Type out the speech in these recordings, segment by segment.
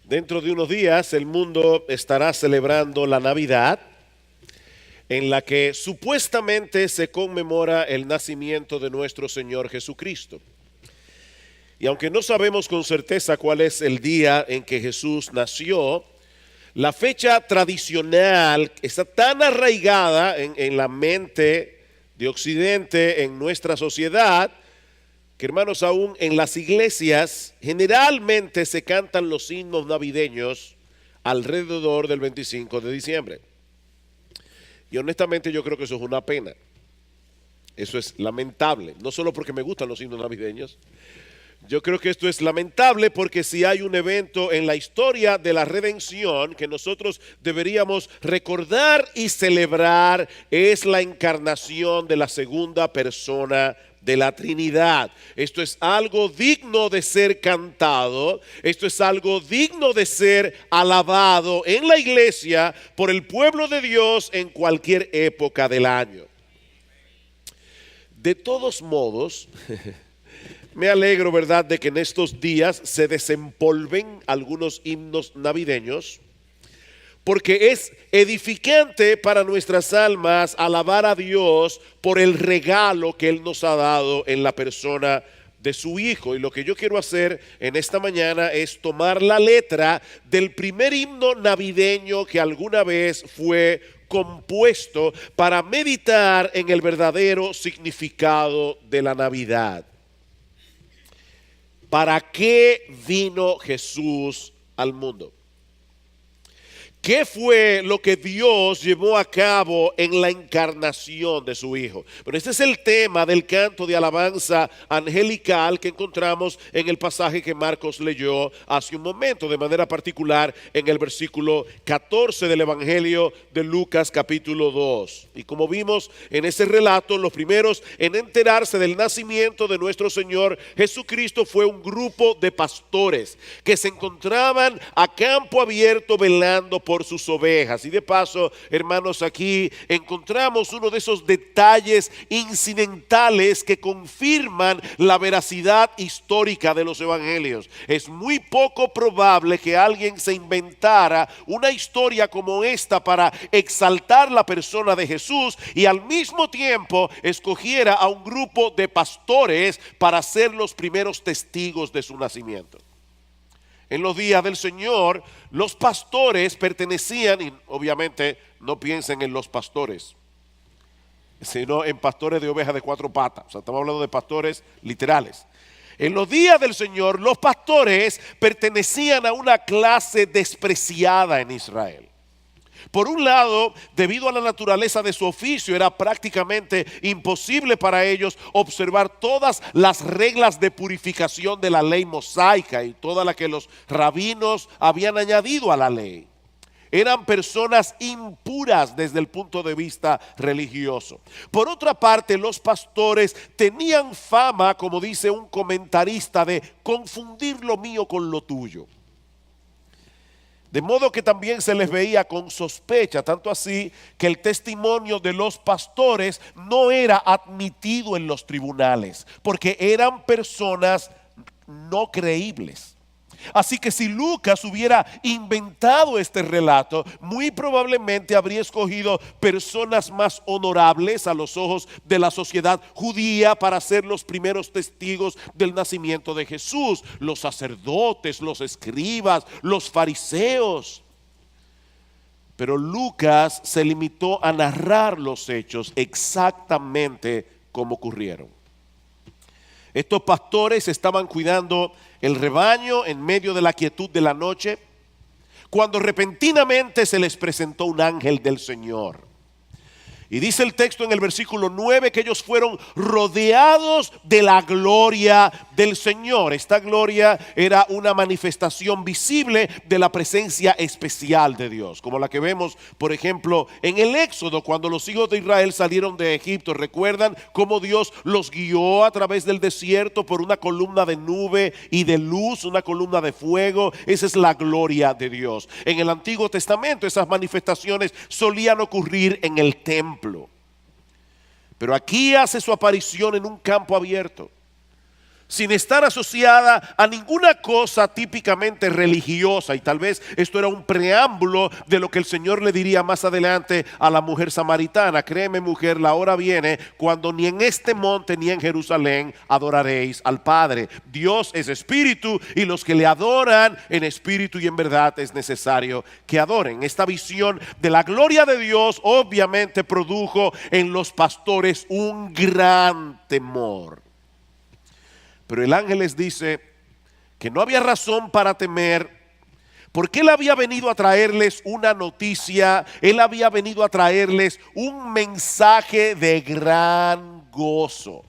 Dentro de unos días el mundo estará celebrando la Navidad, en la que supuestamente se conmemora el nacimiento de nuestro Señor Jesucristo. Y aunque no sabemos con certeza cuál es el día en que Jesús nació, la fecha tradicional está tan arraigada en la mente de Occidente, en nuestra sociedad, que hermanos, aún en las iglesias generalmente se cantan los himnos navideños alrededor del 25 de diciembre. Y honestamente yo creo que eso es una pena. Eso es lamentable, no solo porque me gustan los himnos navideños. Yo creo que esto es lamentable porque si hay un evento en la historia de la redención que nosotros deberíamos recordar y celebrar, es la encarnación de la segunda persona de la Trinidad. Esto es algo digno de ser cantado, esto es algo digno de ser alabado en la iglesia por el pueblo de Dios en cualquier época del año. De todos modos, me alegro, ¿verdad?, de que en estos días se desempolven algunos himnos navideños, porque es edificante para nuestras almas alabar a Dios por el regalo que Él nos ha dado en la persona de su Hijo. Y lo que yo quiero hacer en esta mañana es tomar la letra del primer himno navideño que alguna vez fue compuesto para meditar en el verdadero significado de la Navidad. ¿Para qué vino Jesús al mundo? ¿Qué fue lo que Dios llevó a cabo en la encarnación de su Hijo? Pero este es el tema del canto de alabanza angelical que encontramos en el pasaje que Marcos leyó hace un momento, de manera particular en el versículo 14 del Evangelio de Lucas capítulo 2. Y como vimos en ese relato, los primeros en enterarse del nacimiento de nuestro Señor Jesucristo fue un grupo de pastores que se encontraban a campo abierto velando por sus ovejas. Y de paso, hermanos, aquí encontramos uno de esos detalles incidentales que confirman la veracidad histórica de los evangelios. Es muy poco probable que alguien se inventara una historia como esta para exaltar la persona de Jesús y al mismo tiempo escogiera a un grupo de pastores para ser los primeros testigos de su nacimiento. En los días del Señor, los pastores pertenecían, y obviamente no piensen en los pastores, sino en pastores de ovejas de cuatro patas. O sea, estamos hablando de pastores literales. En los días del Señor, los pastores pertenecían a una clase despreciada en Israel. Por un lado, debido a la naturaleza de su oficio, era prácticamente imposible para ellos observar todas las reglas de purificación de la ley mosaica y toda la que los rabinos habían añadido a la ley. Eran personas impuras desde el punto de vista religioso. Por otra parte, los pastores tenían fama, como dice un comentarista, de confundir lo mío con lo tuyo. De modo que también se les veía con sospecha, tanto así que el testimonio de los pastores no era admitido en los tribunales, porque eran personas no creíbles. Así que si Lucas hubiera inventado este relato, muy probablemente habría escogido personas más honorables a los ojos de la sociedad judía para ser los primeros testigos del nacimiento de Jesús: los sacerdotes, los escribas, los fariseos. Pero Lucas se limitó a narrar los hechos exactamente como ocurrieron. Estos pastores estaban cuidando el rebaño en medio de la quietud de la noche, cuando repentinamente se les presentó un ángel del Señor. Y dice el texto en el versículo 9 que ellos fueron rodeados de la gloria del Señor. Esta gloria era una manifestación visible de la presencia especial de Dios, como la que vemos, por ejemplo, en el Éxodo, cuando los hijos de Israel salieron de Egipto. ¿Recuerdan cómo Dios los guió a través del desierto por una columna de nube y de luz, una columna de fuego? Esa es la gloria de Dios. En el Antiguo Testamento esas manifestaciones solían ocurrir en el templo. Pero aquí hace su aparición en un campo abierto. sin estar asociada a ninguna cosa típicamente religiosa. Y tal vez esto era un preámbulo de lo que el Señor le diría más adelante a la mujer samaritana. Créeme, mujer, la hora viene cuando ni en este monte ni en Jerusalén adoraréis al Padre. Dios es espíritu, y los que le adoran en espíritu y en verdad es necesario que adoren. Esta visión de la gloria de Dios obviamente produjo en los pastores un gran temor. Pero el ángel les dice que no había razón para temer, porque él había venido a traerles una noticia, él había venido a traerles un mensaje de gran gozo,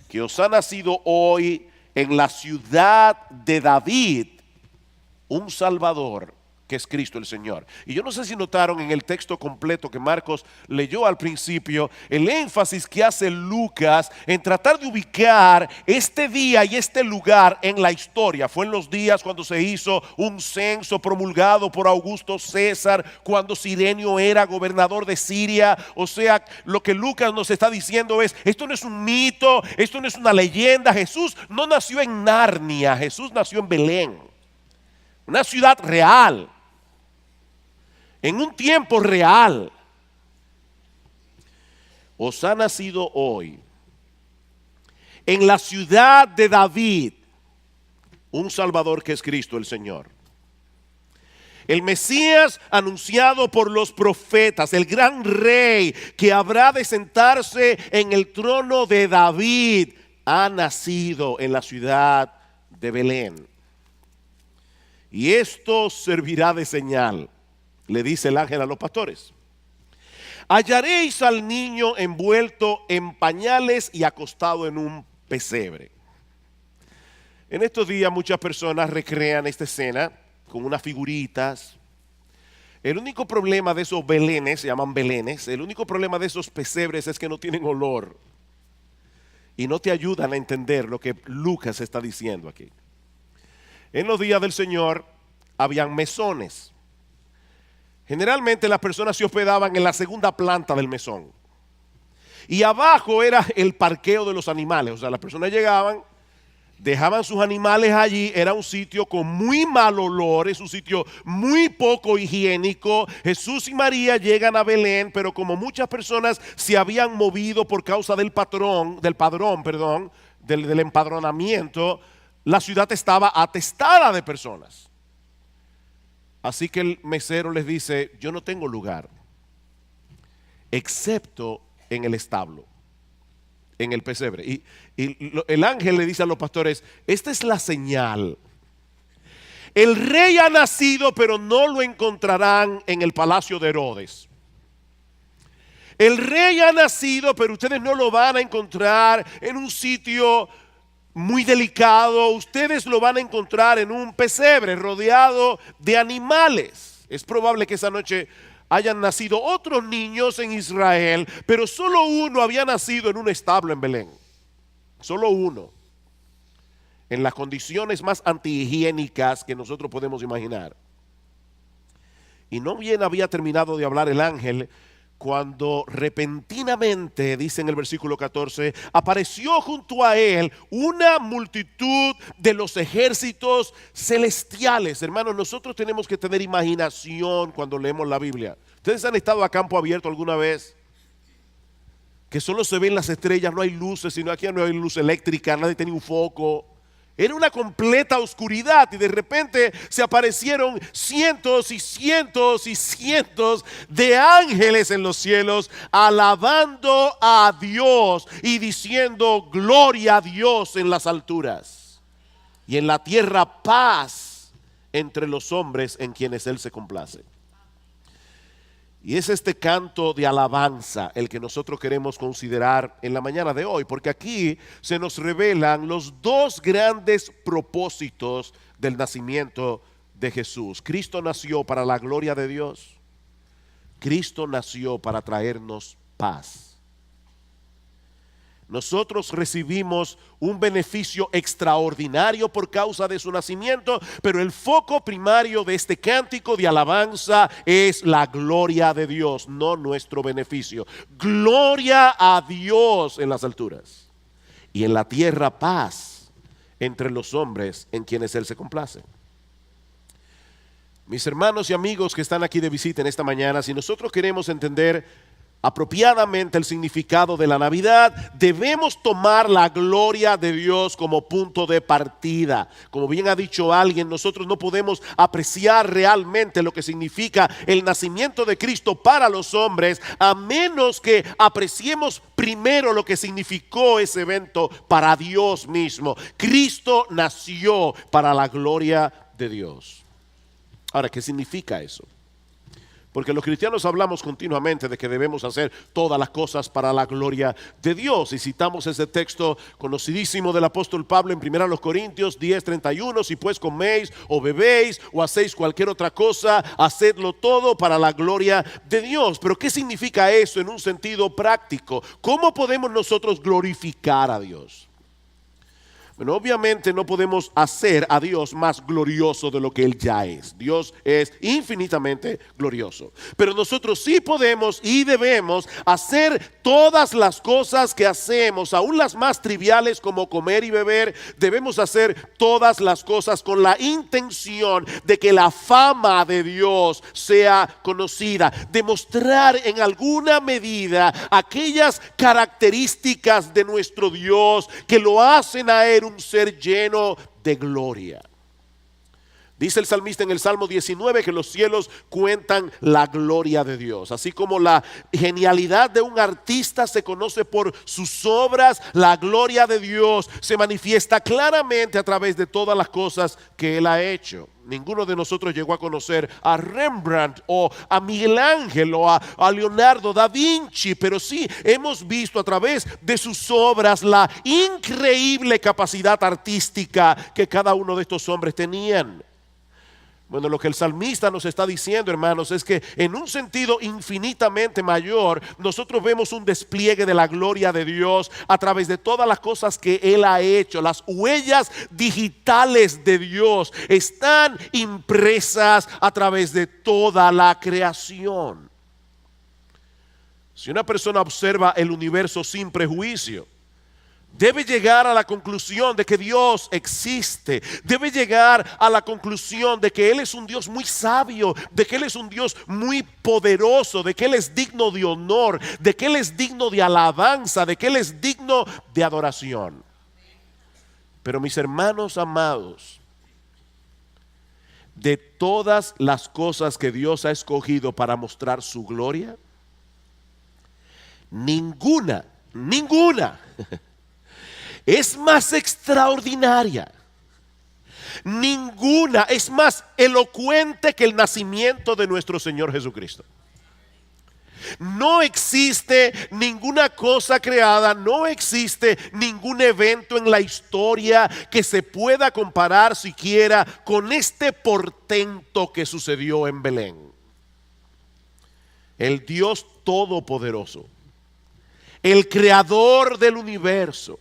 que os ha nacido hoy en la ciudad de David un Salvador, que es Cristo el Señor. Y yo no sé si notaron en el texto completo que Marcos leyó al principio, el énfasis que hace Lucas en tratar de ubicar este día y este lugar en la historia. Fue en los días cuando se hizo un censo promulgado por Augusto César, cuando Cirenio era gobernador de Siria. O sea, lo que Lucas nos está diciendo es, esto no es un mito, esto no es una leyenda. Jesús no nació en Narnia, Jesús nació en Belén, una ciudad real, en un tiempo real. Os ha nacido hoy en la ciudad de David un Salvador, que es Cristo el Señor. El Mesías anunciado por los profetas, el gran rey que habrá de sentarse en el trono de David, ha nacido en la ciudad de Belén. Y esto servirá de señal, le dice el ángel a los pastores. Hallaréis al niño envuelto en pañales y acostado en un pesebre. En estos días muchas personas recrean esta escena con unas figuritas. El único problema de esos belenes, se llaman belenes, el único problema de esos pesebres es que no tienen olor y no te ayudan a entender lo que Lucas está diciendo aquí. En los días del Señor habían mesones. Generalmente las personas se hospedaban en la segunda planta del mesón, y abajo era el parqueo de los animales. O sea, las personas llegaban, dejaban sus animales allí. Era un sitio con muy mal olor, es un sitio muy poco higiénico. Jesús y María llegan a Belén, pero como muchas personas se habían movido por causa del empadronamiento, la ciudad estaba atestada de personas. Así que el mesero les dice, yo no tengo lugar, excepto en el establo, en el pesebre. Y el ángel le dice a los pastores, esta es la señal. El rey ha nacido, pero no lo encontrarán en el palacio de Herodes. El rey ha nacido, pero ustedes no lo van a encontrar en un sitio muy delicado. Ustedes lo van a encontrar en un pesebre rodeado de animales. Es probable que esa noche hayan nacido otros niños en Israel, pero solo uno había nacido en un establo en Belén. Solo uno, en las condiciones más antihigiénicas que nosotros podemos imaginar. Y no bien había terminado de hablar el ángel, cuando repentinamente, dice en el versículo 14, apareció junto a él una multitud de los ejércitos celestiales. Hermanos, nosotros tenemos que tener imaginación cuando leemos la Biblia. ¿Ustedes han estado a campo abierto alguna vez? Que solo se ven las estrellas, no hay luces, sino aquí no hay luz eléctrica, nadie tiene un foco. Era una completa oscuridad, y de repente se aparecieron cientos y cientos y cientos de ángeles en los cielos, alabando a Dios y diciendo gloria a Dios en las alturas, y en la tierra paz entre los hombres en quienes Él se complace. Y es este canto de alabanza el que nosotros queremos considerar en la mañana de hoy, porque aquí se nos revelan los dos grandes propósitos del nacimiento de Jesús. Cristo nació para la gloria de Dios. Cristo nació para traernos paz. Nosotros recibimos un beneficio extraordinario por causa de su nacimiento, pero el foco primario de este cántico de alabanza es la gloria de Dios, no nuestro beneficio. Gloria a Dios en las alturas y en la tierra paz entre los hombres en quienes Él se complace. Mis hermanos y amigos que están aquí de visita en esta mañana, si nosotros queremos entender apropiadamente el significado de la Navidad, debemos tomar la gloria de Dios como punto de partida. Como bien ha dicho alguien, nosotros no podemos apreciar realmente lo que significa el nacimiento de Cristo para los hombres, a menos que apreciemos primero lo que significó ese evento para Dios mismo. Cristo nació para la gloria de Dios. Ahora, ¿qué significa eso? Porque los cristianos hablamos continuamente de que debemos hacer todas las cosas para la gloria de Dios. Y citamos ese texto conocidísimo del apóstol Pablo en 1 Corintios 10:31. Si pues coméis o bebéis o hacéis cualquier otra cosa, hacedlo todo para la gloria de Dios. Pero ¿qué significa eso en un sentido práctico? ¿Cómo podemos nosotros glorificar a Dios? Bueno, obviamente no podemos hacer a Dios más glorioso de lo que Él ya es. Dios es infinitamente glorioso. Pero nosotros sí podemos y debemos hacer todas las cosas que hacemos, aún las más triviales como comer y beber. Debemos hacer todas las cosas con la intención de que la fama de Dios sea conocida. Demostrar en alguna medida aquellas características de nuestro Dios que lo hacen a Él un ser lleno de gloria. Dice el salmista en el Salmo 19 que los cielos cuentan la gloria de Dios. Así como la genialidad de un artista se conoce por sus obras, la gloria de Dios se manifiesta claramente a través de todas las cosas que Él ha hecho. Ninguno de nosotros llegó a conocer a Rembrandt o a Miguel Ángel o a Leonardo da Vinci, pero sí hemos visto a través de sus obras la increíble capacidad artística que cada uno de estos hombres tenían. Bueno, lo que el salmista nos está diciendo, hermanos, es que en un sentido infinitamente mayor, nosotros vemos un despliegue de la gloria de Dios a través de todas las cosas que Él ha hecho. Las huellas digitales de Dios están impresas a través de toda la creación. Si una persona observa el universo sin prejuicio, debe llegar a la conclusión de que Dios existe. Debe llegar a la conclusión de que Él es un Dios muy sabio, de que Él es un Dios muy poderoso, de que Él es digno de honor, de que Él es digno de alabanza, de que Él es digno de adoración. Pero mis hermanos amados, de todas las cosas que Dios ha escogido para mostrar su gloria, ninguna es más extraordinaria. Ninguna es más elocuente que el nacimiento de nuestro Señor Jesucristo. No existe ninguna cosa creada, no existe ningún evento en la historia que se pueda comparar siquiera con este portento que sucedió en Belén. El Dios Todopoderoso, el creador del universo,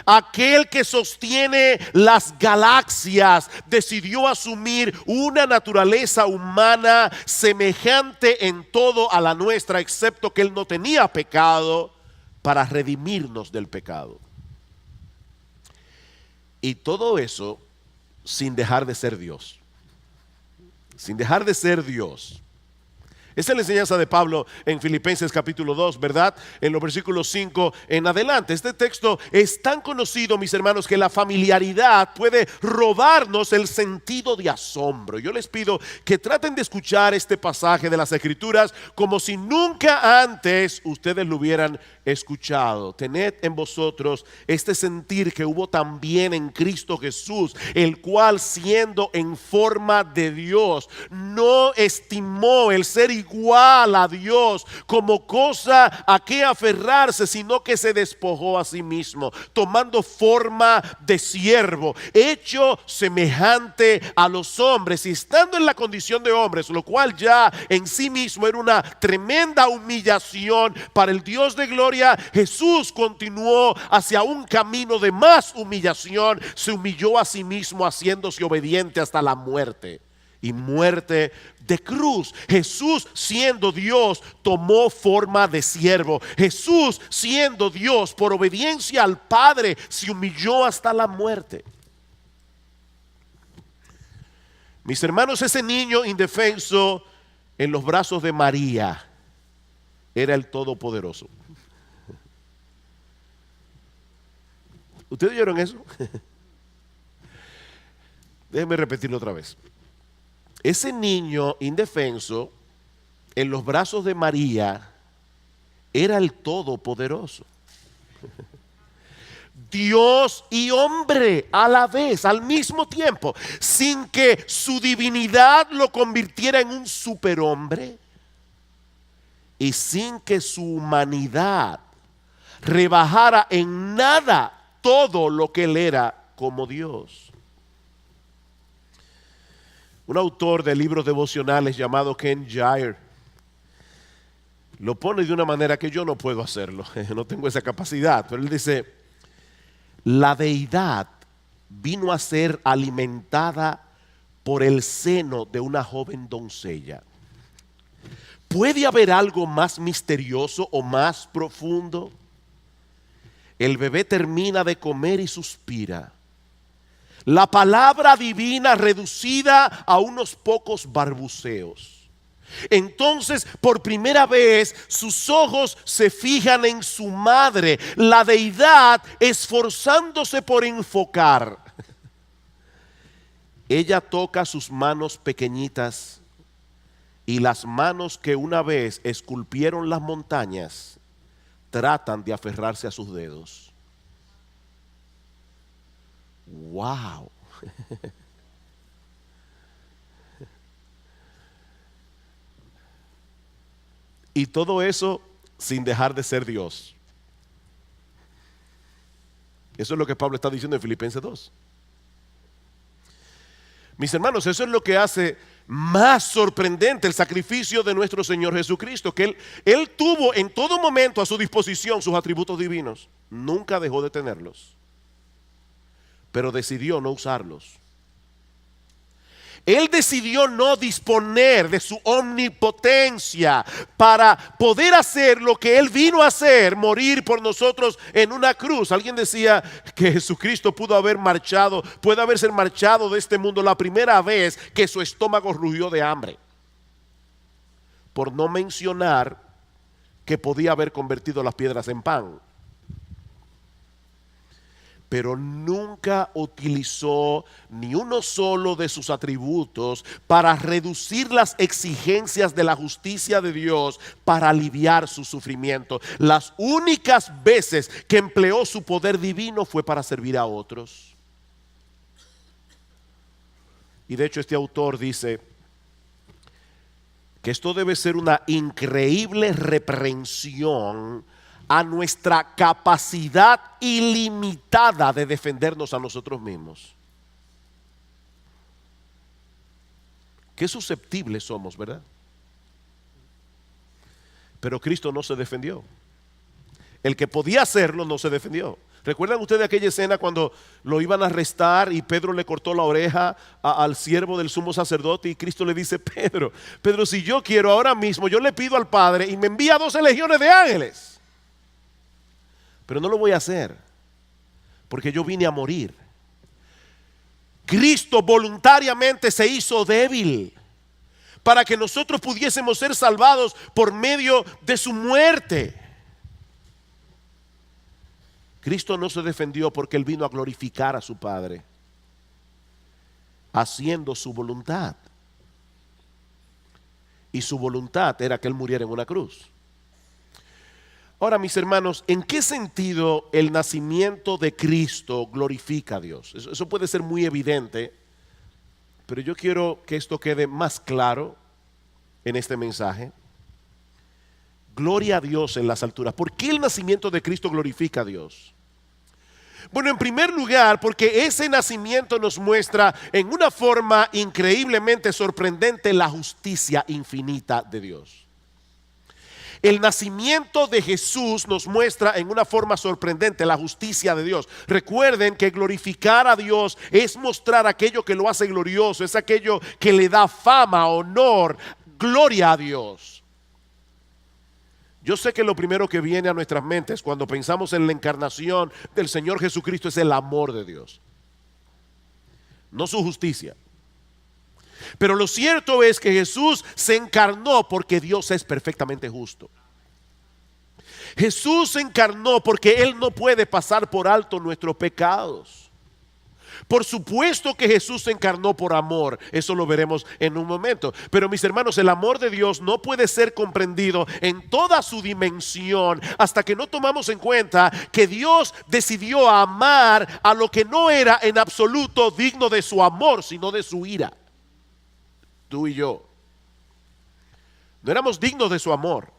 aquel que sostiene las galaxias, decidió asumir una naturaleza humana semejante en todo a la nuestra, excepto que Él no tenía pecado, para redimirnos del pecado. Y todo eso sin dejar de ser Dios. Sin dejar de ser Dios. Esa es la enseñanza de Pablo en Filipenses capítulo 2, ¿verdad? En los versículos 5 en adelante. Este texto es tan conocido, mis hermanos, que la familiaridad puede robarnos el sentido de asombro. Yo les pido que traten de escuchar este pasaje de las Escrituras como si nunca antes ustedes lo hubieran escuchado. Tened en vosotros este sentir que hubo también en Cristo Jesús, el cual, siendo en forma de Dios, no estimó el ser igual a Dios como cosa a que aferrarse, sino que se despojó a sí mismo, tomando forma de siervo, hecho semejante a los hombres y estando en la condición de hombres, lo cual ya en sí mismo era una tremenda humillación para el Dios de gloria. Jesús continuó hacia un camino de más humillación, se humilló a sí mismo haciéndose obediente hasta la muerte y muerte de cruz. Jesús, siendo Dios, tomó forma de siervo. Jesús, siendo Dios, por obediencia al Padre, se humilló hasta la muerte. Mis hermanos, ese niño indefenso en los brazos de María era el Todopoderoso. ¿Ustedes oyeron eso? Déjenme repetirlo otra vez. Ese niño indefenso en los brazos de María era el Todopoderoso. Dios y hombre a la vez, al mismo tiempo, sin que su divinidad lo convirtiera en un superhombre y sin que su humanidad rebajara en nada todo lo que él era como Dios. Un autor de libros devocionales llamado Ken Gire lo pone de una manera que yo no puedo hacerlo, no tengo esa capacidad, pero él dice: la deidad vino a ser alimentada por el seno de una joven doncella. ¿Puede haber algo más misterioso o más profundo? El bebé termina de comer y suspira. La palabra divina reducida a unos pocos balbuceos. Entonces, por primera vez, sus ojos se fijan en su madre, la deidad esforzándose por enfocar. Ella toca sus manos pequeñitas y las manos que una vez esculpieron las montañas tratan de aferrarse a sus dedos. ¡Wow! Y todo eso sin dejar de ser Dios. Eso es lo que Pablo está diciendo en Filipenses 2. Mis hermanos, eso es lo que hace más sorprendente el sacrificio de nuestro Señor Jesucristo, que Él tuvo en todo momento a su disposición sus atributos divinos. Nunca dejó de tenerlos, pero decidió no usarlos. Él decidió no disponer de su omnipotencia para poder hacer lo que Él vino a hacer, morir por nosotros en una cruz. Alguien decía que Jesucristo puede haberse marchado de este mundo la primera vez que su estómago rugió de hambre. Por no mencionar que podía haber convertido las piedras en pan. Pero nunca utilizó ni uno solo de sus atributos para reducir las exigencias de la justicia de Dios para aliviar su sufrimiento. Las únicas veces que empleó su poder divino fue para servir a otros. Y de hecho este autor dice que esto debe ser una increíble reprensión a nuestra capacidad ilimitada de defendernos a nosotros mismos. Qué susceptibles somos, ¿verdad? Pero Cristo no se defendió. El que podía hacerlo no se defendió. ¿Recuerdan ustedes aquella escena cuando lo iban a arrestar y Pedro le cortó la oreja al siervo del sumo sacerdote y Cristo le dice: Pedro, si yo quiero ahora mismo, yo le pido al Padre y me envía 12 legiones de ángeles. Pero no lo voy a hacer porque yo vine a morir. Cristo voluntariamente se hizo débil para que nosotros pudiésemos ser salvados por medio de su muerte. Cristo no se defendió porque Él vino a glorificar a su Padre, haciendo su voluntad. Y su voluntad era que Él muriera en una cruz. Ahora, mis hermanos, ¿en qué sentido el nacimiento de Cristo glorifica a Dios? Eso puede ser muy evidente, pero yo quiero que esto quede más claro en este mensaje. Gloria a Dios en las alturas. ¿Por qué el nacimiento de Cristo glorifica a Dios? Bueno, en primer lugar, porque ese nacimiento nos muestra en una forma increíblemente sorprendente la justicia infinita de Dios. El nacimiento de Jesús nos muestra en una forma sorprendente la justicia de Dios. Recuerden que glorificar a Dios es mostrar aquello que lo hace glorioso, es aquello que le da fama, honor, gloria a Dios. Yo sé que lo primero que viene a nuestras mentes cuando pensamos en la encarnación del Señor Jesucristo es el amor de Dios, no su justicia. Pero lo cierto es que Jesús se encarnó porque Dios es perfectamente justo. Jesús se encarnó porque Él no puede pasar por alto nuestros pecados. Por supuesto que Jesús se encarnó por amor, eso lo veremos en un momento. Pero mis hermanos, el amor de Dios no puede ser comprendido en toda su dimensión hasta que no tomamos en cuenta que Dios decidió amar a lo que no era en absoluto digno de su amor, sino de su ira. Tú y yo no éramos dignos de su amor.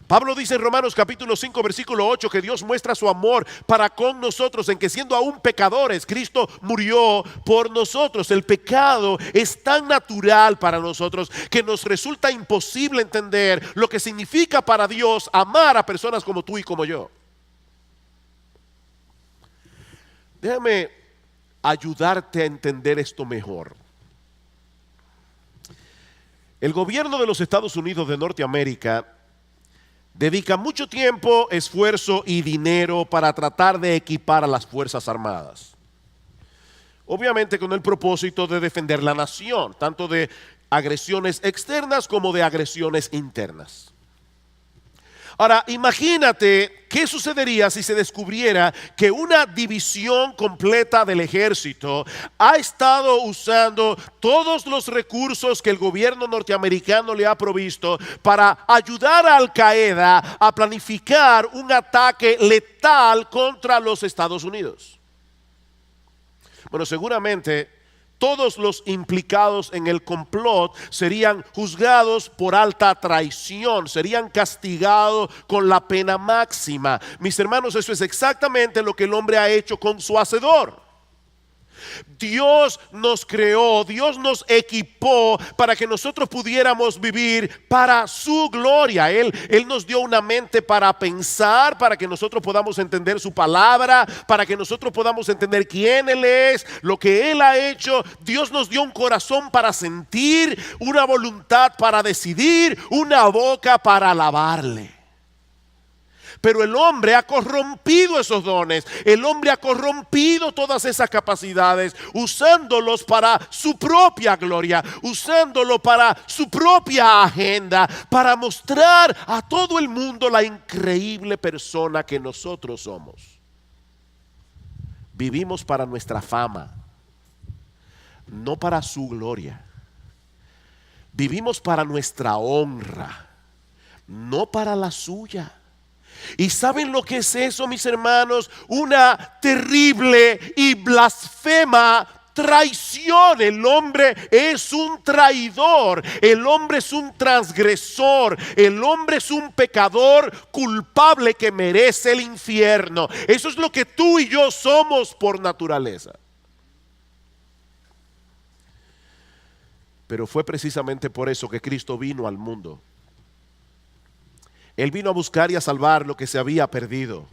Pablo dice en Romanos capítulo 5 versículo 8 que Dios muestra su amor para con nosotros en que siendo aún pecadores, Cristo murió por nosotros. El pecado es tan natural para nosotros que nos resulta imposible entender lo que significa para Dios amar a personas como tú y como yo. Déjame ayudarte a entender esto mejor. El gobierno de los Estados Unidos de Norteamérica dedica mucho tiempo, esfuerzo y dinero para tratar de equipar a las Fuerzas Armadas. Obviamente con el propósito de defender la nación, tanto de agresiones externas como de agresiones internas. Ahora, imagínate qué sucedería si se descubriera que una división completa del ejército ha estado usando todos los recursos que el gobierno norteamericano le ha provisto para ayudar a Al Qaeda a planificar un ataque letal contra los Estados Unidos. Bueno, seguramente todos los implicados en el complot serían juzgados por alta traición, serían castigados con la pena máxima. Mis hermanos, eso es exactamente lo que el hombre ha hecho con su hacedor. Dios nos creó, Dios nos equipó para que nosotros pudiéramos vivir para su gloria. Él nos dio una mente para pensar, para que nosotros podamos entender su palabra, para que nosotros podamos entender quién Él es, lo que Él ha hecho. Dios nos dio un corazón para sentir, una voluntad para decidir, una boca para alabarle. Pero el hombre ha corrompido esos dones, el hombre ha corrompido todas esas capacidades, usándolos para su propia gloria, usándolo para su propia agenda, para mostrar a todo el mundo la increíble persona que nosotros somos. Vivimos para nuestra fama, no para su gloria. Vivimos para nuestra honra, no para la suya. ¿Y saben lo que es eso, mis hermanos? Una terrible y blasfema traición. El hombre es un traidor, el hombre es un transgresor, el hombre es un pecador culpable que merece el infierno. Eso es lo que tú y yo somos por naturaleza. Pero fue precisamente por eso que Cristo vino al mundo. Él vino a buscar y a salvar lo que se había perdido.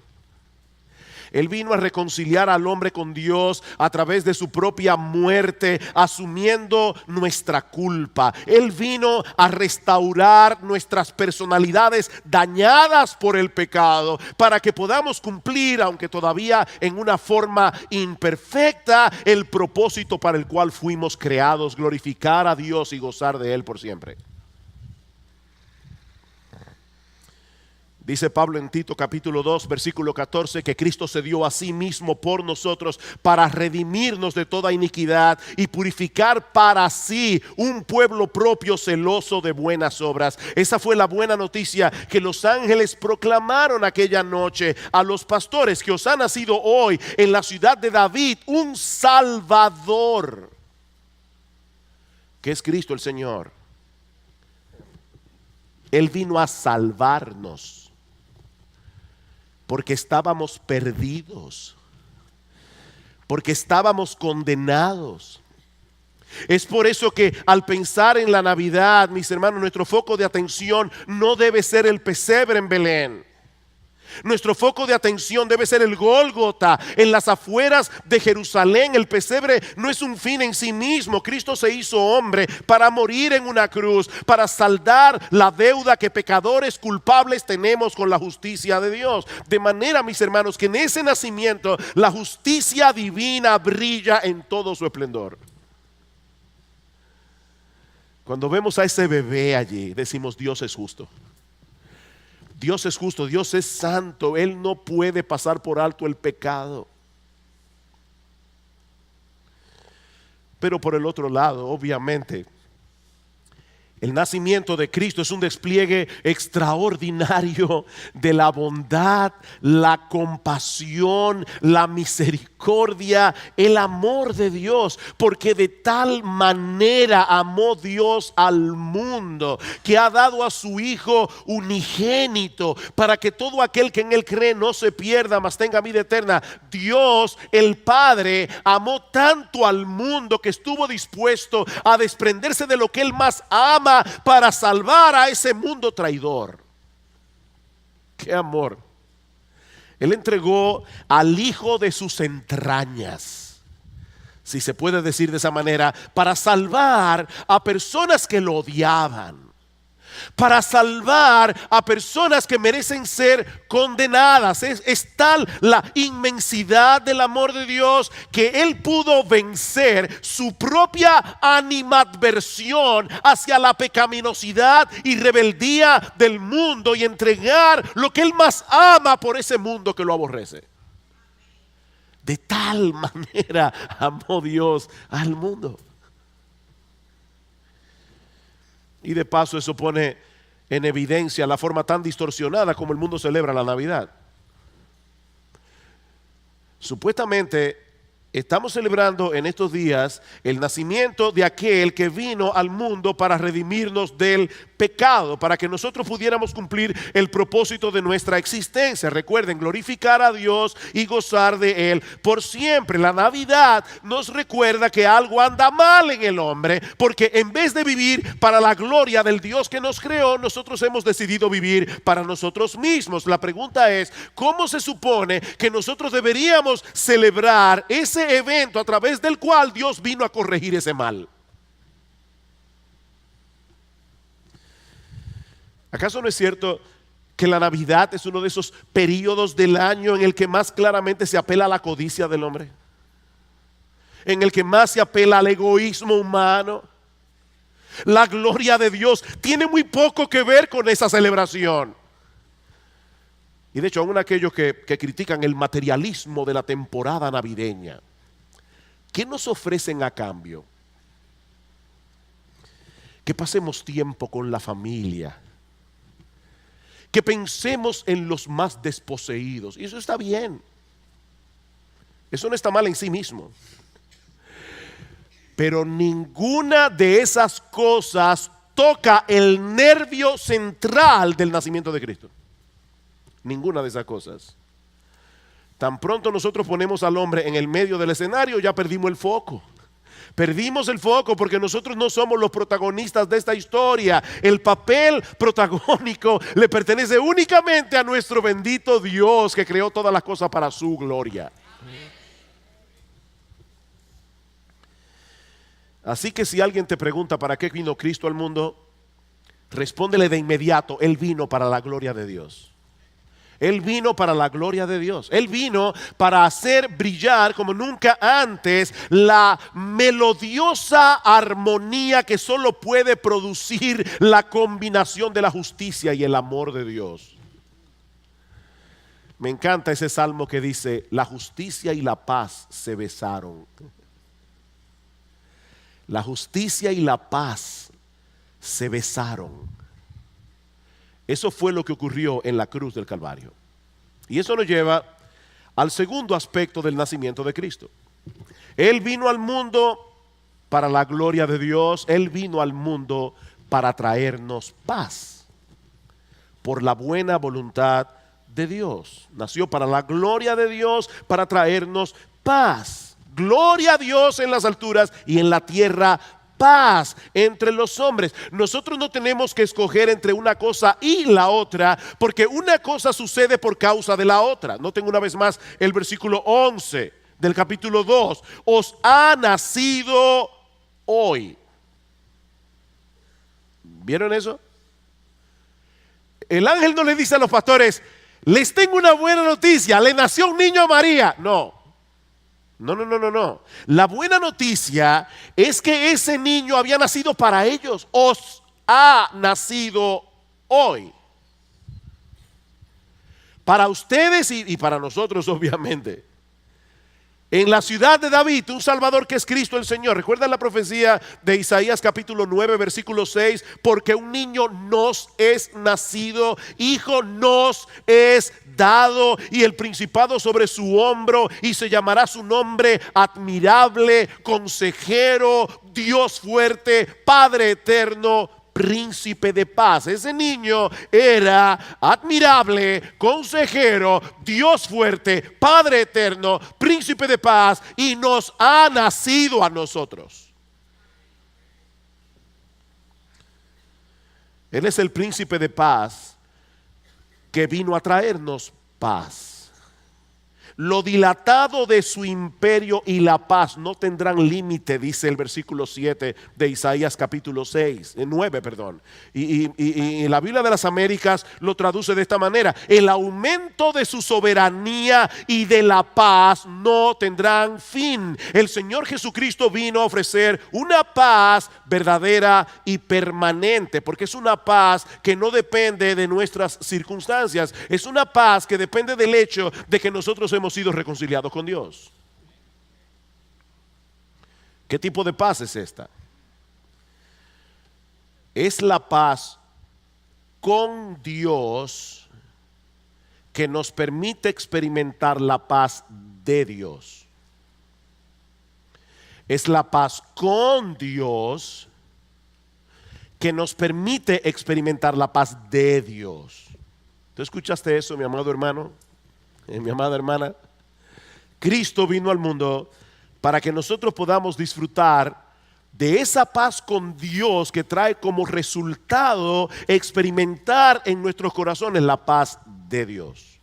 Él vino a reconciliar al hombre con Dios a través de su propia muerte, asumiendo nuestra culpa. Él vino a restaurar nuestras personalidades dañadas por el pecado, para que podamos cumplir, aunque todavía en una forma imperfecta, el propósito para el cual fuimos creados: glorificar a Dios y gozar de Él por siempre. Dice Pablo en Tito capítulo 2 versículo 14 que Cristo se dio a sí mismo por nosotros para redimirnos de toda iniquidad y purificar para sí un pueblo propio celoso de buenas obras. Esa fue la buena noticia que los ángeles proclamaron aquella noche a los pastores: que os ha nacido hoy en la ciudad de David un Salvador, que es Cristo el Señor. Él vino a salvarnos porque estábamos perdidos, porque estábamos condenados. Es por eso que al pensar en la Navidad, mis hermanos, nuestro foco de atención no debe ser el pesebre en Belén. Nuestro foco de atención debe ser el Gólgota, en las afueras de Jerusalén. El pesebre no es un fin en sí mismo. Cristo se hizo hombre para morir en una cruz, para saldar la deuda que pecadores culpables tenemos con la justicia de Dios. De manera, mis hermanos, que en ese nacimiento la justicia divina brilla en todo su esplendor. Cuando vemos a ese bebé allí, decimos: Dios es justo. Dios es justo, Dios es santo. Él no puede pasar por alto el pecado. Pero por el otro lado, obviamente, el nacimiento de Cristo es un despliegue extraordinario de la bondad, la compasión, la misericordia, el amor de Dios. Porque de tal manera amó Dios al mundo, que ha dado a su Hijo unigénito, para que todo aquel que en Él cree no se pierda, mas tenga vida eterna. Dios, el Padre, amó tanto al mundo que estuvo dispuesto a desprenderse de lo que Él más ama para salvar a ese mundo traidor. ¡Qué amor! Él entregó al hijo de sus entrañas, si se puede decir de esa manera, para salvar a personas que lo odiaban, para salvar a personas que merecen ser condenadas. Es tal la inmensidad del amor de Dios que Él pudo vencer su propia animadversión hacia la pecaminosidad y rebeldía del mundo y entregar lo que Él más ama por ese mundo que lo aborrece. De tal manera amó Dios al mundo. Y de paso eso pone en evidencia la forma tan distorsionada como el mundo celebra la Navidad. Supuestamente estamos celebrando en estos días el nacimiento de aquel que vino al mundo para redimirnos del pecado, para que nosotros pudiéramos cumplir el propósito de nuestra existencia. Recuerden, glorificar a Dios y gozar de Él por siempre. La Navidad nos recuerda que algo anda mal en el hombre, porque en vez de vivir para la gloria del Dios que nos creó, nosotros hemos decidido vivir para nosotros mismos. La pregunta es: ¿cómo se supone que nosotros deberíamos celebrar ese evento a través del cual Dios vino a corregir ese mal? ¿Acaso no es cierto que la Navidad es uno de esos periodos del año en el que más claramente se apela a la codicia del hombre? En el que más se apela al egoísmo humano. La gloria de Dios tiene muy poco que ver con esa celebración. Y de hecho, aún aquellos que critican el materialismo de la temporada navideña, ¿qué nos ofrecen a cambio? Que pasemos tiempo con la familia, que pensemos en los más desposeídos. Y eso está bien. Eso no está mal en sí mismo. Pero ninguna de esas cosas toca el nervio central del nacimiento de Cristo. Ninguna de esas cosas. Tan pronto nosotros ponemos al hombre en el medio del escenario, ya perdimos el foco. Perdimos el foco porque nosotros no somos los protagonistas de esta historia. El papel protagónico le pertenece únicamente a nuestro bendito Dios, que creó todas las cosas para su gloria. Así que si alguien te pregunta para qué vino Cristo al mundo, respóndele de inmediato: Él vino para la gloria de Dios. Él vino para la gloria de Dios. Él vino para hacer brillar como nunca antes la melodiosa armonía que solo puede producir la combinación de la justicia y el amor de Dios. Me encanta ese salmo que dice: la justicia y la paz se besaron. La justicia y la paz se besaron. Eso fue lo que ocurrió en la cruz del Calvario. Y eso nos lleva al segundo aspecto del nacimiento de Cristo. Él vino al mundo para la gloria de Dios. Él vino al mundo para traernos paz, por la buena voluntad de Dios. Nació para la gloria de Dios, para traernos paz. Gloria a Dios en las alturas y en la tierra paz entre los hombres. Nosotros no tenemos que escoger entre una cosa y la otra, porque una cosa sucede por causa de la otra. Noten una vez más el versículo 11 del capítulo 2. Os ha nacido hoy. ¿Vieron eso? El ángel no le dice a los pastores: les tengo una buena noticia, le nació un niño a María. No. La buena noticia es que ese niño había nacido para ellos. Os ha nacido hoy. Para ustedes y para nosotros, obviamente. En la ciudad de David, un Salvador que es Cristo el Señor. ¿Recuerdan la profecía de Isaías capítulo 9, versículo 6? Porque un niño nos es nacido, hijo nos es dado, y el principado sobre su hombro, y se llamará su nombre admirable, consejero, Dios fuerte, Padre eterno, príncipe de paz. Ese niño era admirable, consejero, Dios fuerte, Padre eterno, príncipe de paz, y nos ha nacido a nosotros. Él es el príncipe de paz que vino a traernos paz. Lo dilatado de su imperio y la paz no tendrán límite, dice el versículo 7 de Isaías capítulo 9, perdón. Y la Biblia de las Américas lo traduce de esta manera: el aumento de su soberanía y de la paz no tendrán fin. El Señor Jesucristo vino a ofrecer una paz verdadera y permanente, porque es una paz que no depende de nuestras circunstancias. Es una paz que depende del hecho de que nosotros hemos sido reconciliados con Dios. ¿Qué tipo de paz es esta? Es la paz con Dios que nos permite experimentar la paz de Dios. Es la paz con Dios que nos permite experimentar la paz de Dios. ¿Tú escuchaste eso, mi amado hermano? Mi amada hermana, Cristo vino al mundo para que nosotros podamos disfrutar de esa paz con Dios que trae como resultado experimentar en nuestros corazones la paz de Dios.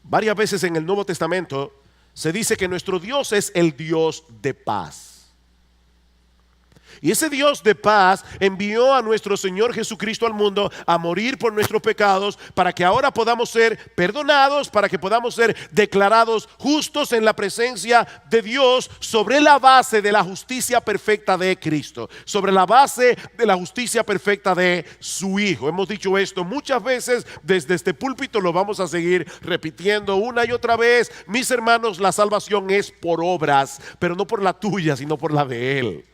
Varias veces en el Nuevo Testamento se dice que nuestro Dios es el Dios de paz. Y ese Dios de paz envió a nuestro Señor Jesucristo al mundo a morir por nuestros pecados, para que ahora podamos ser perdonados, para que podamos ser declarados justos en la presencia de Dios, sobre la base de la justicia perfecta de Cristo, sobre la base de la justicia perfecta de su Hijo. Hemos dicho esto muchas veces desde este púlpito, lo vamos a seguir repitiendo una y otra vez. Mis hermanos, la salvación es por obras, pero no por la tuya, sino por la de Él.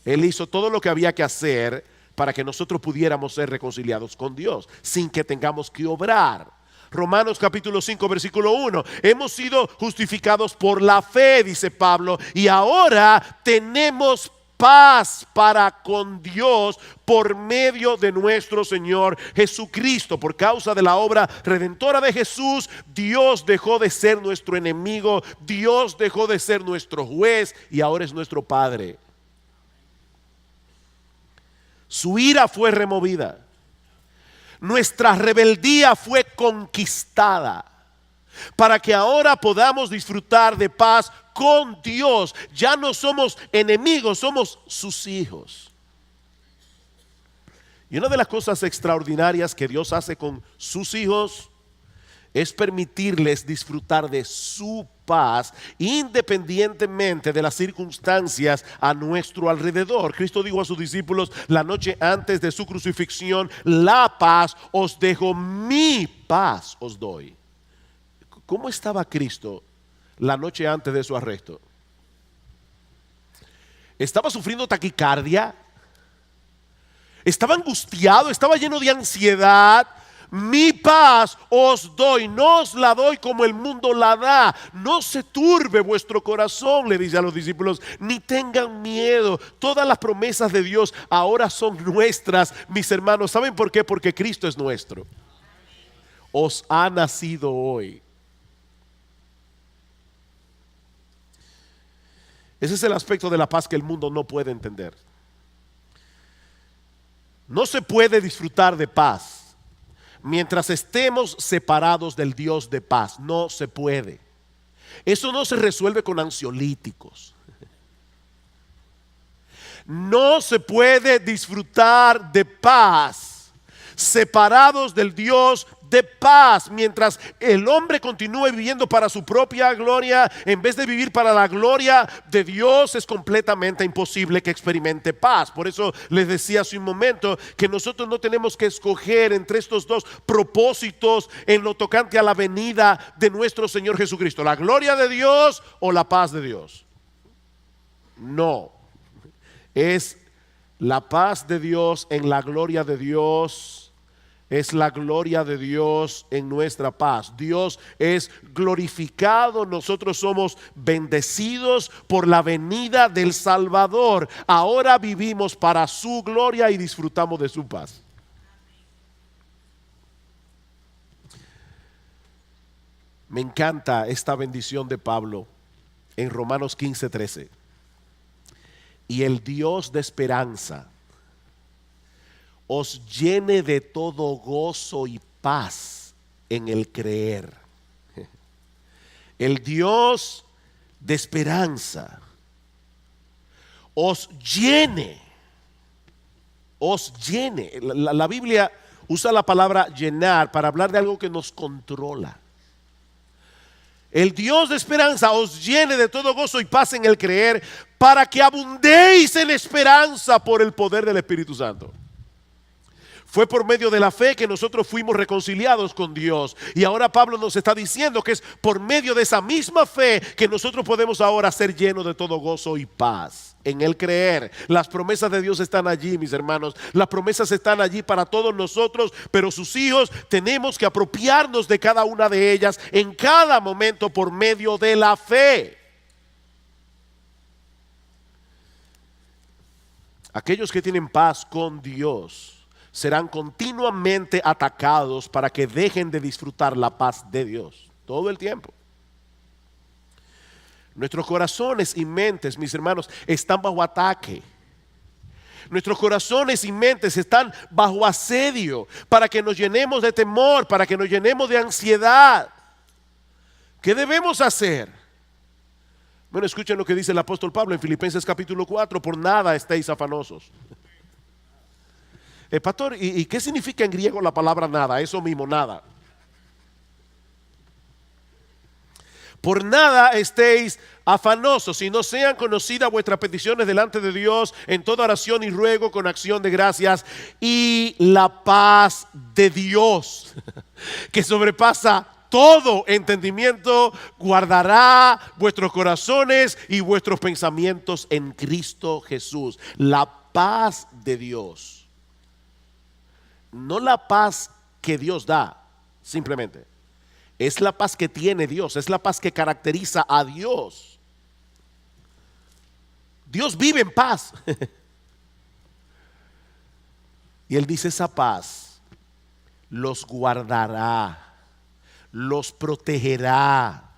Él hizo todo lo que había que hacer para que nosotros pudiéramos ser reconciliados con Dios sin que tengamos que obrar. Romanos capítulo 5 versículo 1: hemos sido justificados por la fe, dice Pablo, y ahora tenemos paz para con Dios por medio de nuestro Señor Jesucristo. Por causa de la obra redentora de Jesús, Dios dejó de ser nuestro enemigo, Dios dejó de ser nuestro juez y ahora es nuestro Padre. Su ira fue removida. Nuestra rebeldía fue conquistada, para que ahora podamos disfrutar de paz con Dios. Ya no somos enemigos, somos sus hijos. Y una de las cosas extraordinarias que Dios hace con sus hijos es permitirles disfrutar de su paz independientemente de las circunstancias a nuestro alrededor. Cristo dijo a sus discípulos la noche antes de su crucifixión: la paz os dejo, mi paz os doy. ¿Cómo estaba Cristo la noche antes de su arresto? ¿Estaba sufriendo taquicardia? ¿Estaba angustiado? ¿Estaba lleno de ansiedad? Mi paz os doy, no os la doy como el mundo la da. No se turbe vuestro corazón, le dice a los discípulos, ni tengan miedo. Todas las promesas de Dios ahora son nuestras, mis hermanos. ¿Saben por qué? Porque Cristo es nuestro. Os ha nacido hoy. Ese es el aspecto de la paz que el mundo no puede entender. No se puede disfrutar de paz mientras estemos separados del Dios de paz. No se puede. Eso no se resuelve con ansiolíticos. No se puede disfrutar de paz separados del Dios de paz, mientras el hombre continúe viviendo para su propia gloria en vez de vivir para la gloria de Dios. Es completamente imposible que experimente paz. Por eso les decía hace un momento que nosotros no tenemos que escoger entre estos dos propósitos en lo tocante a la venida de nuestro Señor Jesucristo: la gloria de Dios o la paz de Dios. No, es la paz de Dios en la gloria de Dios. Es la gloria de Dios en nuestra paz. Dios es glorificado, nosotros somos bendecidos por la venida del Salvador. Ahora vivimos para su gloria y disfrutamos de su paz. Me encanta esta bendición de Pablo en Romanos 15:13. Y el Dios de esperanza os llene de todo gozo y paz en el creer. El Dios de esperanza os llene. Os llene. La Biblia usa la palabra llenar para hablar de algo que nos controla. El Dios de esperanza os llene de todo gozo y paz en el creer, para que abundéis en esperanza por el poder del Espíritu Santo. Fue por medio de la fe que nosotros fuimos reconciliados con Dios. Y ahora Pablo nos está diciendo que es por medio de esa misma fe que nosotros podemos ahora ser llenos de todo gozo y paz en el creer. Las promesas de Dios están allí, mis hermanos. Las promesas están allí para todos nosotros, pero sus hijos tenemos que apropiarnos de cada una de ellas en cada momento por medio de la fe. Aquellos que tienen paz con Dios serán continuamente atacados para que dejen de disfrutar la paz de Dios todo el tiempo. Nuestros corazones y mentes, mis hermanos, están bajo ataque. Nuestros corazones y mentes están bajo asedio para que nos llenemos de temor, para que nos llenemos de ansiedad. ¿Qué debemos hacer? Bueno, escuchen lo que dice el apóstol Pablo en Filipenses capítulo 4: por nada estéis afanosos. Pastor, ¿y qué significa en griego la palabra nada? Eso mismo, nada. Por nada estéis afanosos, sino sean conocidas vuestras peticiones delante de Dios en toda oración y ruego con acción de gracias, y la paz de Dios, que sobrepasa todo entendimiento, guardará vuestros corazones y vuestros pensamientos en Cristo Jesús. La paz de Dios. No la paz que Dios da, simplemente. Es la paz que tiene Dios, es la paz que caracteriza a Dios. Dios vive en paz. Y Él dice: esa paz los guardará, los protegerá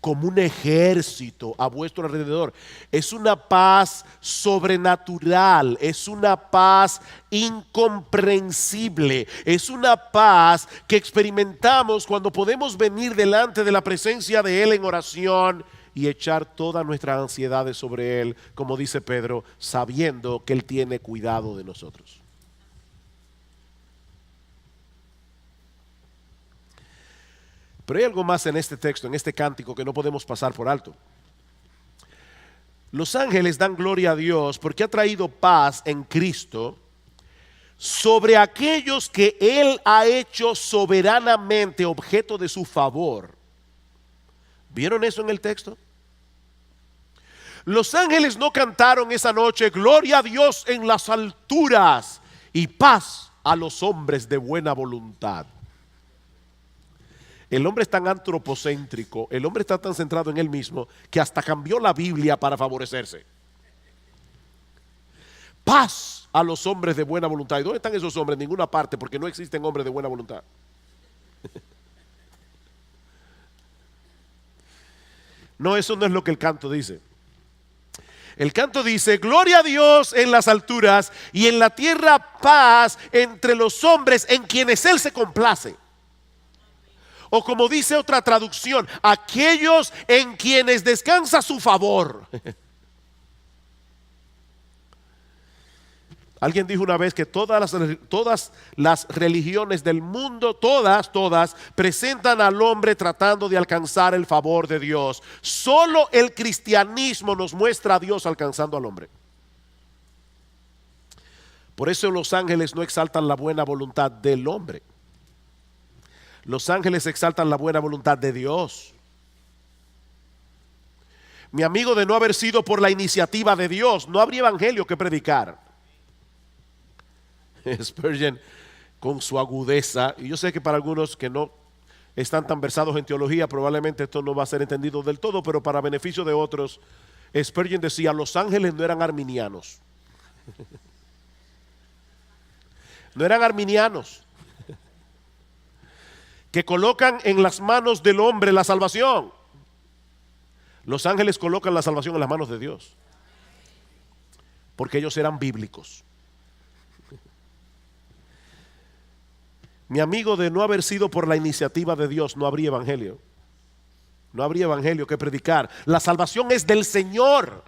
como un ejército a vuestro alrededor. Es una paz sobrenatural, es una paz incomprensible, es una paz que experimentamos cuando podemos venir delante de la presencia de Él en oración y echar todas nuestras ansiedades sobre Él, como dice Pedro, sabiendo que Él tiene cuidado de nosotros. Pero hay algo más en este texto, en este cántico, que no podemos pasar por alto. Los ángeles dan gloria a Dios porque ha traído paz en Cristo sobre aquellos que Él ha hecho soberanamente objeto de su favor. ¿Vieron eso en el texto? Los ángeles no cantaron esa noche: gloria a Dios en las alturas y paz a los hombres de buena voluntad. El hombre es tan antropocéntrico, el hombre está tan centrado en él mismo, que hasta cambió la Biblia para favorecerse. Paz a los hombres de buena voluntad. ¿Y dónde están esos hombres? En ninguna parte, porque no existen hombres de buena voluntad. No, eso no es lo que el canto dice. El canto dice: gloria a Dios en las alturas y en la tierra paz entre los hombres en quienes Él se complace. O como dice otra traducción, aquellos en quienes descansa su favor. Alguien dijo una vez que todas las religiones del mundo, todas, presentan al hombre tratando de alcanzar el favor de Dios. Solo el cristianismo nos muestra a Dios alcanzando al hombre. Por eso los ángeles no exaltan la buena voluntad del hombre. Los ángeles exaltan la buena voluntad de Dios. Mi amigo, de no haber sido por la iniciativa de Dios, no habría evangelio que predicar. Spurgeon, con su agudeza, y yo sé que para algunos que no están tan versados en teología, probablemente esto no va a ser entendido del todo, pero para beneficio de otros, Spurgeon decía: los ángeles no eran arminianos. No eran arminianos que colocan en las manos del hombre la salvación. Los ángeles colocan la salvación en las manos de Dios, porque ellos eran bíblicos. Mi amigo, de no haber sido por la iniciativa de Dios, no habría evangelio. No habría evangelio que predicar. La salvación es del Señor.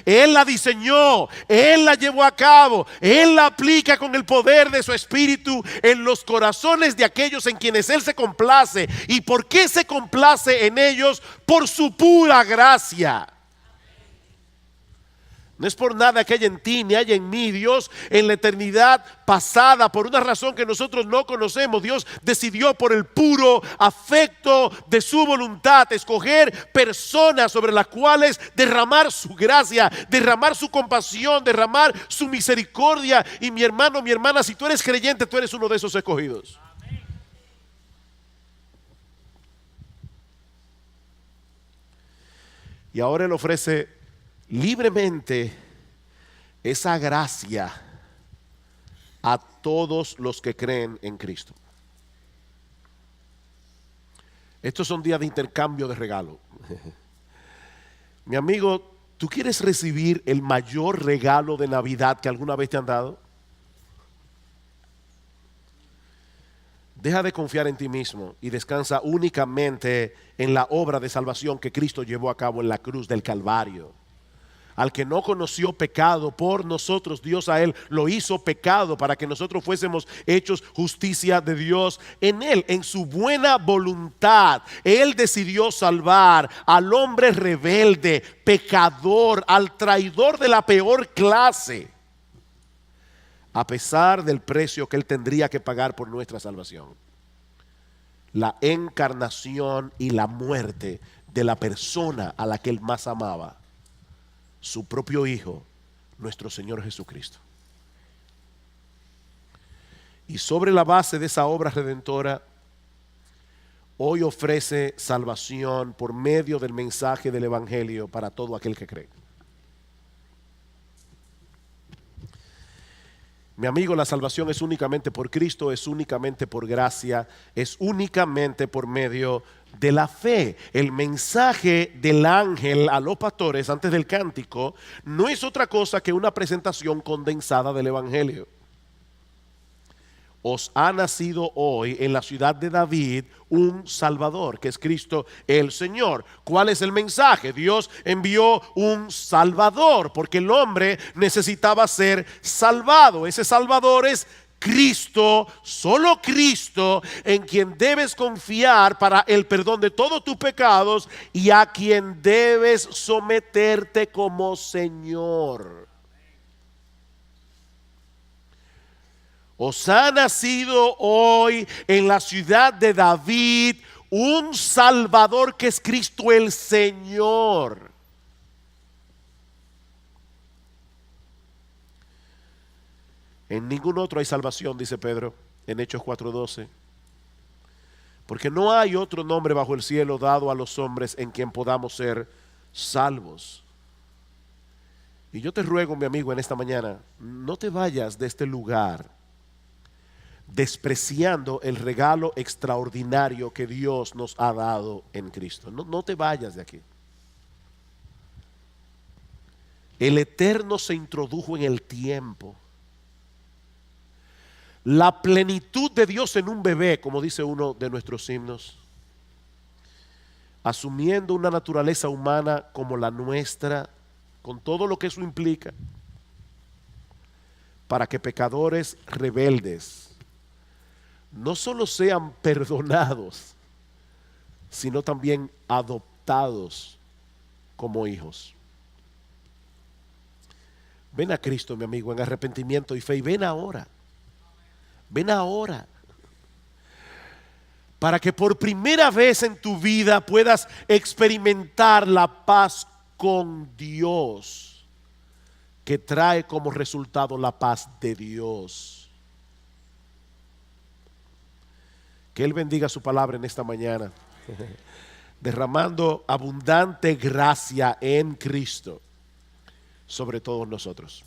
Él la diseñó, Él la llevó a cabo, Él la aplica con el poder de su Espíritu en los corazones de aquellos en quienes Él se complace. ¿Y por qué se complace en ellos? Por su pura gracia. No es por nada que haya en ti ni haya en mí. Dios, en la eternidad pasada, por una razón que nosotros no conocemos, Dios decidió por el puro afecto de su voluntad escoger personas sobre las cuales derramar su gracia, derramar su compasión, derramar su misericordia. Y mi hermano, mi hermana, si tú eres creyente, tú eres uno de esos escogidos. Y ahora Él ofrece libremente esa gracia a todos los que creen en Cristo. Estos son días de intercambio de regalo. Mi amigo, ¿tú quieres recibir el mayor regalo de Navidad que alguna vez te han dado? Deja de confiar en ti mismo y descansa únicamente en la obra de salvación que Cristo llevó a cabo en la cruz del Calvario. Al que no conoció pecado, por nosotros Dios a Él lo hizo pecado para que nosotros fuésemos hechos justicia de Dios en Él. En su buena voluntad Él decidió salvar al hombre rebelde, pecador, al traidor de la peor clase, a pesar del precio que Él tendría que pagar por nuestra salvación: la encarnación y la muerte de la persona a la que Él más amaba, su propio Hijo, nuestro Señor Jesucristo. Y sobre la base de esa obra redentora, hoy ofrece salvación por medio del mensaje del Evangelio para todo aquel que cree. Mi amigo, la salvación es únicamente por Cristo, es únicamente por gracia, es únicamente por medio de la fe. El mensaje del ángel a los pastores antes del cántico no es otra cosa que una presentación condensada del Evangelio. Os ha nacido hoy en la ciudad de David un Salvador, que es Cristo el Señor. ¿Cuál es el mensaje? Dios envió un Salvador porque el hombre necesitaba ser salvado. Ese Salvador es Cristo, solo Cristo, en quien debes confiar para el perdón de todos tus pecados y a quien debes someterte como Señor. Os ha nacido hoy en la ciudad de David un Salvador, que es Cristo el Señor. En ningún otro hay salvación, dice Pedro en Hechos 4:12, porque no hay otro nombre bajo el cielo dado a los hombres en quien podamos ser salvos. Y yo te ruego, mi amigo, en esta mañana, no te vayas de este lugar despreciando el regalo extraordinario que Dios nos ha dado en Cristo. No te vayas de aquí. El Eterno se introdujo en el tiempo. La plenitud de Dios en un bebé, como dice uno de nuestros himnos, asumiendo una naturaleza humana como la nuestra, con todo lo que eso implica, para que pecadores rebeldes no solo sean perdonados, sino también adoptados como hijos. Ven a Cristo, mi amigo, en arrepentimiento y fe, y ven ahora. Ven ahora. Para que por primera vez en tu vida puedas experimentar la paz con Dios, que trae como resultado la paz de Dios. Que Él bendiga su palabra en esta mañana, derramando abundante gracia en Cristo sobre todos nosotros.